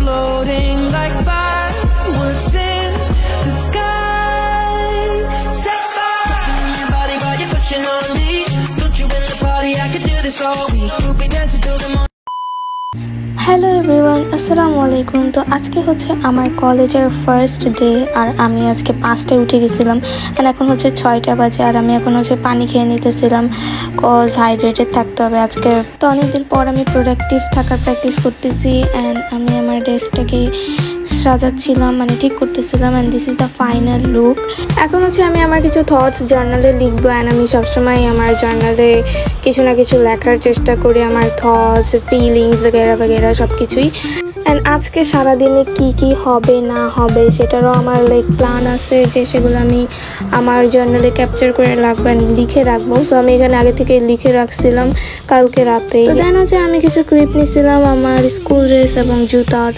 floating like fireworks in the sky. Set fire touching your body while you're pushing on me. Don't you in the party? I could do this all week. We'll be dancing till the morning. Hello everyone, আসসালামু আলাইকুম। তো আজকে হচ্ছে আমার কলেজের first day, আর আমি আজকে 5টায় উঠে গেছিলাম অ্যান্ড এখন হচ্ছে 6টা বাজে। আর আমি এখন হচ্ছে পানি খেয়ে নিতেছিলাম, কজ হাইড্রেটেড থাকতে হবে আজকে। তো অনেকদিন পর আমি প্রোডাক্টিভ থাকার প্র্যাকটিস করতেছি অ্যান্ড আমি আমার ড্রেসটাকে সাজাচ্ছিলাম, মানে ঠিক করতেছিলাম। And this is the final look. এখন হচ্ছে আমি আমার কিছু থটস জার্নালে লিখবো অ্যান্ড আমি সবসময় আমার জার্নালে কিছু না কিছু লেখার চেষ্টা করি, আমার থটস, ফিলিংস বগেরা বগেরা সব কিছুই। অ্যান্ড আজকে সারাদিনে কি হবে না হবে সেটারও আমার প্ল্যান আছে, যে সেগুলো আমি আমার জার্নালে ক্যাপচার করে লিখে রাখবো। সো আমি এখানে আগে থেকে লিখে রাখছিলাম কালকে রাতে। তো দেন হচ্ছে আমি কিছু ক্লিপ নিয়েছিলাম আমার স্কুল ড্রেস এবং জুতার।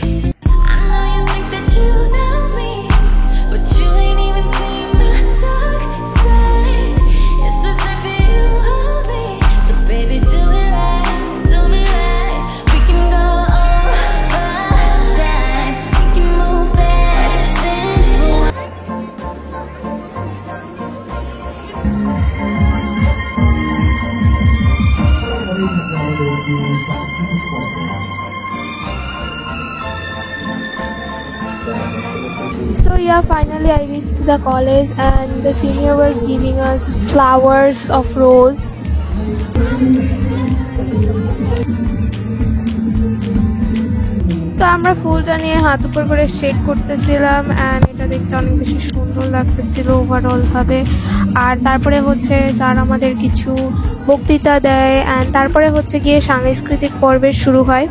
So yeah, finally I reached the college and the senior was giving us flowers of rose. তো আমরা ফুলটা নিয়ে হাত উপর করে শেক করতেছিলাম অ্যান্ড এটা দেখতে অনেক বেশি সুন্দর লাগতেছিল ওভারঅল ভাবে। আর তারপরে হচ্ছে স্যার আমাদের কিছু বক্তৃতা দেয় অ্যান্ড তারপরে হচ্ছে গিয়ে সাংস্কৃতিক পর্বের শুরু হয়।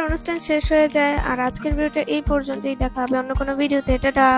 অনুষ্ঠান শেষ হয়ে যায়। আর আজকের ভিডিওটা এই পর্যন্তই, দেখা হবে অন্য কোনো ভিডিওতে। টাটা।